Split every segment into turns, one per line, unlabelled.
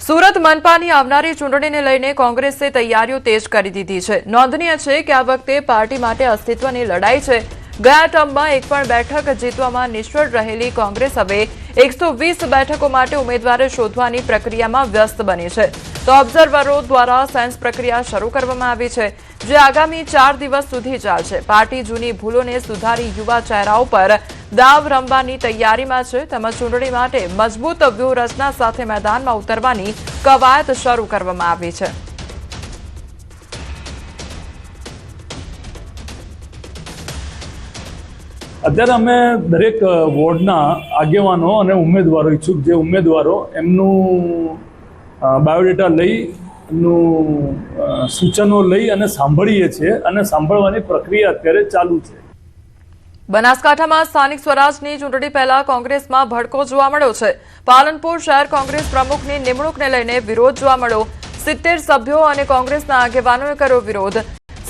સુરત મનપાની આવનારી ચૂંટણીને લઈને કોંગ્રેસે તૈયારીઓ તેજ કરી દીધી છે। નોંધનીય છે કે આ વખતે પાર્ટી માટે અસ્તિત્વની લડાઈ છે। ગયા ટર્મમાં એક પણ બેઠક જીતવામાં નિષ્ફળ રહેલી કોંગ્રેસ હવે 120 બેઠકો માટે ઉમેદવારો શોધવાની પ્રક્રિયામાં વ્યસ્ત બની છે। તો ઓબ્ઝર્વરો દ્વારા સેન્સ પ્રક્રિયા શરૂ કરવામાં આવી છે, જે આગામી 4 દિવસ સુધી ચાલશે। પાર્ટી જૂની ભૂલોને સુધારી યુવા ચહેરાઓ પર દાવ રમવાની તૈયારીમાં છે, તેમજ ચૂંટણી માટે મજબૂત વ્યૂહરચના સાથે મેદાનમાં ઉતરવાની કવાયત શરૂ કરવામાં આવી છે।
અત્યારે અમે દરેક વોર્ડના આગેવાનો અને ઉમેદવારો ઈચ્છુક જે ઉમેદવારો એમનું બાયોડેટા લઈ એમનું સૂચનો લઈ અને સાંભળીએ છીએ અને સાંભળવાની પ્રક્રિયા અત્યારે ચાલુ છે।
બનાસકાંઠામાં સ્થાનિક સ્વરાજની ચૂંટણી પહેલા કોંગ્રેસમાં ભડકો જોવા મળ્યો છે। પાલનપુર શહેર કોંગ્રેસ પ્રમુખની નિમણૂકને લઈને વિરોધ જોવા મળ્યો। 70 સભ્યો અને કોંગ્રેસના આગેવાનોએ કર્યો વિરોધ।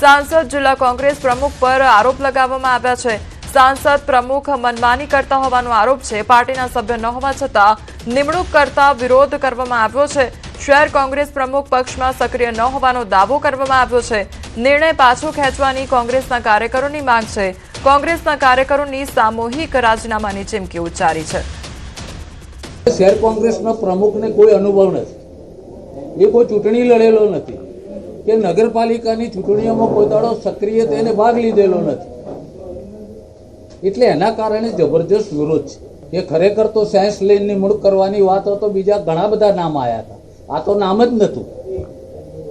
સાંસદ જિલ્લા કોંગ્રેસ પ્રમુખ પર આરોપ લગાવવામાં આવ્યા છે। સાંસદ પ્રમુખ મનમાની કરતા હોવાનો આરોપ છે। પાર્ટીના સભ્ય ન હોવા છતાં નિમણૂક કરતા વિરોધ કરવામાં આવ્યો છે। શહેર કોંગ્રેસ પ્રમુખ પક્ષમાં સક્રિય ન હોવાનો દાવો કરવામાં આવ્યો છે। નિર્ણય પાછો ખેંચવાની કોંગ્રેસના કાર્યકરોની માંગ છે। કોંગ્રેસના કાર્યકરોની સામૂહિક રાજીનામાની ચીમકી ઉચ્ચારી છે।
શહેર કોંગ્રેસના પ્રમુખને કોઈ અનુભવ નથી, એ કોઈ ચૂંટણી લડેલો નથી કે નગરપાલિકાની ચૂંટણીઓમાં કોઈ દાડો સક્રિય થઈને ભાગ લીધેલો નથી, એટલે એના કારણે જબરજસ્ત વિરોધ છે। એ ખરેખર તો સાયન્સ લઈને નિમણૂક કરવાની વાત હતો, બીજા ઘણા બધા નામ આવ્યા હતા, આ તો નામ જ નહોતું।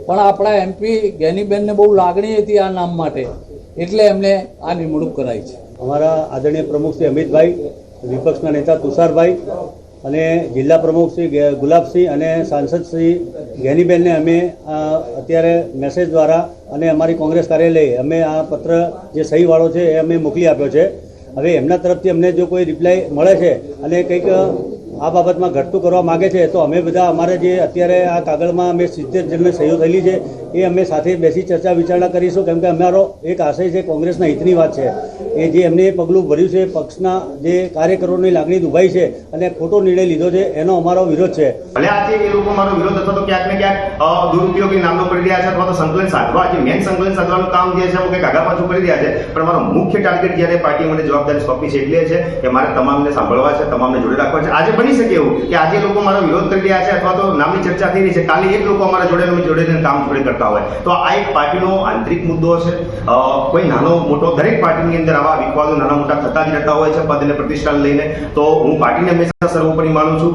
પણ આપણા એમપી જ્ઞાનીબેનને બહુ લાગણી હતી આ નામ માટે, એટલે એમને આ નિમણૂક કરાઈ છે।
અમારા આદરણીય પ્રમુખ શ્રી અમિતભાઈ, વિપક્ષના નેતા તુષારભાઈ અને જિલ્લા પ્રમુખ શ્રી ગુલાબસિંહ અને સાંસદ શ્રી જ્ઞાનીબેનને અમે અત્યારે મેસેજ દ્વારા અને અમારી કોંગ્રેસ કાર્યાલય અમે આ પત્ર જે સહીવાળો છે એ અમે મોકલી આપ્યો છે। હવે એમના તરફથી અમને જો કોઈ રિપ્લાય મળે છે અને કંઈક આ બાબતમાં ઘટતું કરવા માગે છે તો અમે બધા અમારે જે અત્યારે આ કાગળમાં અમે 70 જણની સહીઓ થયેલી છે એ અમે સાથે બેસી ચર્ચા વિચારણા કરીશું, કેમ કે અમારો એક આશય છે, કોંગ્રેસના હિતની વાત છે। એ જે એમને પગલું ભર્યું છે, પક્ષના જે કાર્યકરોની લાગણી દુભાઈ છે અને ખોટો નિર્ણય લીધો છે, એનો અમારો વિરોધ છે।
ભલે આજે એ લોકો મારો વિરોધ અથવા તો ક્યાંક ને ક્યાંક દુરુપયોગી નામનો કરી રહ્યા છે અથવા તો સંકલન સાધવા જે મેન સંકલન સાધવાનું કામ જે છે હું કંઈક આગળ પાછું કરી રહ્યા છે, પણ મારો મુખ્ય ટાર્ગેટ જ્યારે પાર્ટી મને જવાબદારી સોંપી છે એટલે છે કે મારે તમામને સાંભળવા છે, તમામને જોડે રાખવા છે। આજે બની શકે એવું કે આજે લોકો મારો વિરોધ કરી રહ્યા છે અથવા તો નામની ચર્ચા થઈ રહી છે, કાલે એક લોકો અમારા જોડે કામ જોડે કરતા હોય, તો આ એક પાર્ટીનો આંતરિક મુદ્દો છે। કોઈ નાનો મોટો દરેક પાર્ટીની અંદર આવા વિવાદો નાના મોટા થતા જ રહેતા હોય છે પદ અને પ્રતિષ્ઠાને લઈને, તો હું પાર્ટીને હંમેશા સર્વોપરી માનું છું।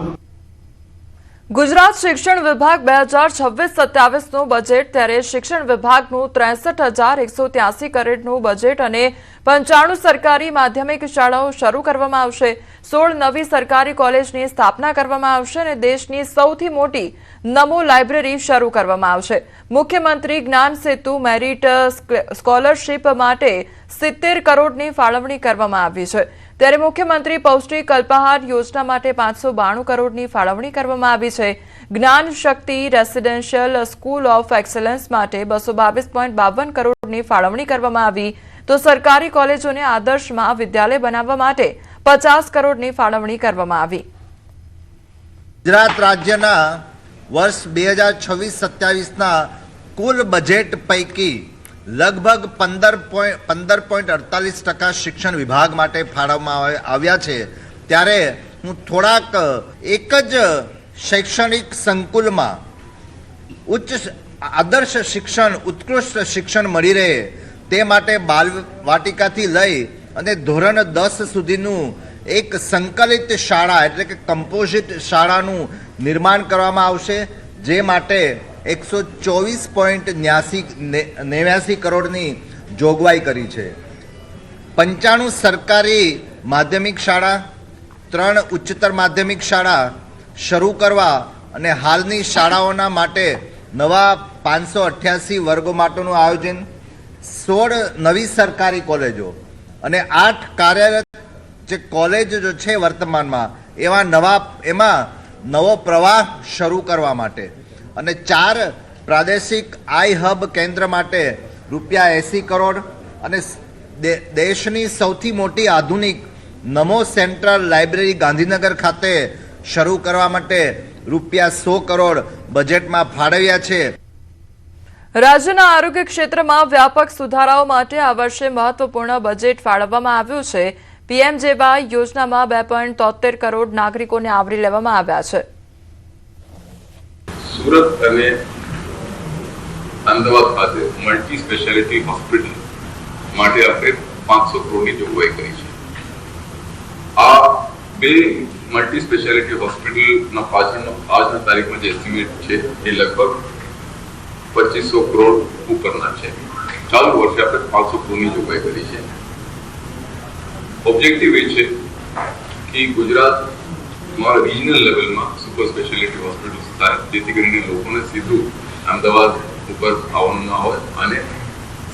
ગુજરાત શિક્ષણ વિભાગ 2026-27નું બજેટ, ત્યારે શિક્ષણ વિભાગનું 63,183 કરોડનું બજેટ અને 95 સરકારી માધ્યમિક શાળાઓ શરૂ કરવામાં આવશે। 16 નવી સરકારી કોલેજની સ્થાપના કરવામાં આવશે અને દેશની સૌથી મોટી નમો લાઇબ્રેરી શરૂ કરવામાં આવશે। મુખ્યમંત્રી જ્ઞાન સેતુ મેરિટ સ્કોલરશીપ માટે 70 કરોડની ફાળવણી કરવામાં આવી છે, ત્યારે મુખ્યમંત્રી પૌષ્ટિક અલ્પાહાર યોજના માટે 592 કરોડની ફાળવણી કરવામાં આવી છે। જ્ઞાન શક્તિ રેસિડેન્શિયલ સ્કૂલ ઓફ એક્સલન્સ માટે 222.52 કરોડની ફાળવણી કરવામાં આવી, તો સરકારી કોલેજોને આદર્શ મહાવિદ્યાલય બનાવવા માટે 50 કરોડની ફાળવણી કરવામાં આવી।
ગુજરાત રાજ્યના વર્ષ 2026-27ના કુલ બજેટ પૈકી લગભગ 15.48% શિક્ષણ વિભાગ માટે ફાળવવામાં આવ્યા છે, ત્યારે હું થોડાક એક જ શૈક્ષણિક સંકુલમાં ઉચ્ચ આદર્શ શિક્ષણ, ઉત્કૃષ્ટ શિક્ષણ મળી રહે તે માટે બાલ વાટિકાથી લઈ અને ધોરણ 10 સુધીનું એક સંકલિત શાળા એટલે કે કમ્પોઝિટ શાળાનું નિર્માણ કરવામાં આવશે, જે માટે 124.89 કરોડની જોગવાઈ કરી છે। 95 સરકારી માધ્યમિક શાળા, 3 ઉચ્ચતર માધ્યમિક શાળા શરૂ કરવા અને હાલની શાળાઓના માટે નવા 588 વર્ગો માટેનું આયોજન, 16 નવી સરકારી કોલેજો અને 8 કાર્યરત જે કોલેજો છે વર્તમાનમાં એમાં નવો પ્રવાહ શરૂ કરવા માટે અને 4 પ્રાદેશિક આઈ હબ કેન્દ્ર માટે ₹80 કરોડ અને દેશની સૌથી મોટી આધુનિક નમો સેન્ટ્રલ લાઇબ્રેરી ગાંધીનગર ખાતે શરૂ કરવા માટે રૂપિયા 100 કરોડ બજેટમાં ફાળવ્યા છે.
રાજ્યના આરોગ્ય ક્ષેત્રમાં વ્યાપક સુધારાઓ માટે આ વર્ષે મહત્વપૂર્ણ બજેટ ફાળવવામાં આવ્યું છે. પીએમજેવાય યોજનામાં 2.73 કરોડ નાગરિકોને આવરી લેવામાં આવ્યા છે.
સુરત અને અમદાવાદ ખાતે મલ્ટી સ્પેશિયાલિટી હોસ્પિટલ માટે આપણે 500 કરોડની જોગવાઈ કરી છે. આ બે મલ્ટી સ્પેશિયાલિટી હોસ્પિટલના પાછળનો આજના તારીખમાં જે એસ્ટિમેટ છે એ લગભગ 2500 કરોડ ઉપરના છે. ચાલુ વર્ષે આપણે 500 કરોડની જોગવાઈ કરી છે. ઓબ્જેક્ટિવ એ છે કે ગુજરાતમાં રિજનલ લેવલમાં સુપર સ્પેશિયાલિટી હોસ્પિટલ્સ થાય, જેથી કરીને લોકોને સીધું અમદાવાદ ઉપર આવવાનું ના હોય અને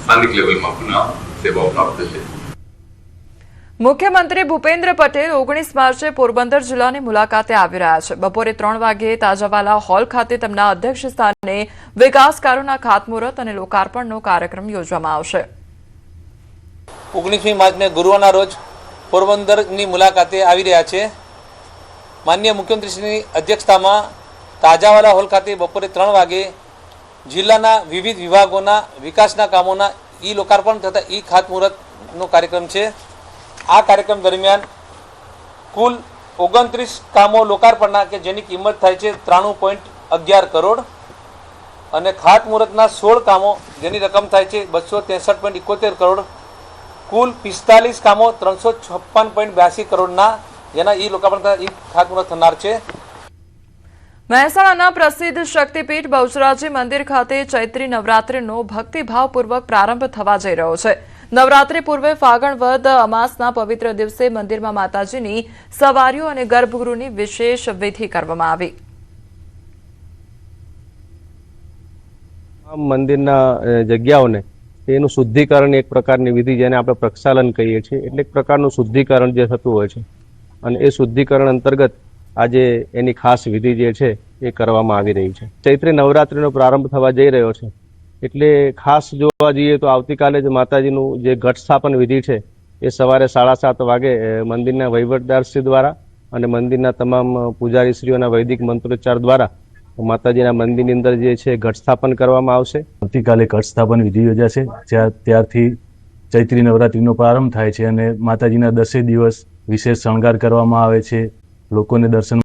સ્થાનિક લેવલમાં પણ આ સેવાઓ પ્રાપ્ત થશે.
મુખ્યમંત્રી ભૂપેન્દ્ર પટેલ 19 માર્ચે પોરબંદર જિલ્લાની મુલાકાતે આવી રહ્યા છે. બપોરે 3 વાગ્યે તાજાવાલા હોલ ખાતે તેમના અધ્યક્ષ સ્થાને વિકાસ કાર્યોના ખાતમુહૂર્ત અને લોકાર્પણનો કાર્યક્રમ યોજવામાં આવશે.
19મી માર્ચને ગુરુવારના રોજ પોરબંદરની મુલાકાતે આવી રહ્યા છે. માનનીય મુખ્યમંત્રીશ્રીની અધ્યક્ષતામાં તાજાવાલા હોલ ખાતે બપોરે 3 વાગે જિલ્લાના વિવિધ વિભાગોના વિકાસના કામોના ઈ લોકાર્પણ તથા ઈ ખાતમુહૂર્તનો કાર્યક્રમ છે. આ કાર્યક્રમ દરમિયાન કુલ 29 કામો લોકાર્પણના કે જેની કિંમત થાય છે 93.11 કરોડ અને ખાતમુહૂર્તના 16 કામો જેની રકમ થાય છે 263.71 કરોડ. કુલ 45 કામો 356.82 કરોડના જેના ઈ લોકાર્પણ ઈ ખાતમુહૂર્ત થનાર છે.
મહેસાણાના પ્રસિદ્ધ શક્તિપીઠ બહુચરાજી મંદિર ખાતે ચૈત્રી નવરાત્રિનો ભક્તિભાવપૂર્વક પ્રારંભ થવા જઈ રહ્યો છે. નવરાત્રી પૂર્વે ફાગણ વદ અમાસના પવિત્ર દિવસે મંદિરમાં માતાજીની સવારીઓ અને ગર્ભગૃહની વિશેષ વિધિ કરવામાં આવી.
મંદિરના જગ્યાઓને એનું શુદ્ધિકરણ એક પ્રકારની વિધિ જેને આપણે પ્રક્ષાલન કહીએ છીએ, એટલે એક પ્રકારનું શુદ્ધિકરણ જે થતું હોય છે અને એ શુદ્ધિકરણ અંતર્ગત આજે એની ખાસ વિધિ જે છે એ કરવામાં આવી રહી છે. ચૈત્રી નવરાત્રીનો પ્રારંભ થવા જઈ રહ્યો છે એટલે ખાસ જોવા જઈએ તો આવતીકાલે જ માતાજીનું જે ઘટ સ્થાપન વિધિ છે એ સવારે 7:30 વાગે મંદિરના વહીવટદારશ્રી દ્વારા અને મંદિરના તમામ પૂજારીશ્રીઓના વૈદિક મંત્રોચ્ચાર દ્વારા માતાજીના મંદિરની અંદર જે છે ઘટ સ્થાપન કરવામાં આવશે.
આવતીકાલે ઘટ સ્થાપન વિધિ યોજાશે. ત્યારથી ચૈત્રી નવરાત્રીનો પ્રારંભ થાય છે અને માતાજીના 10 દિવસ વિશેષ શણગાર કરવામાં આવે છે. લોકોને દર્શન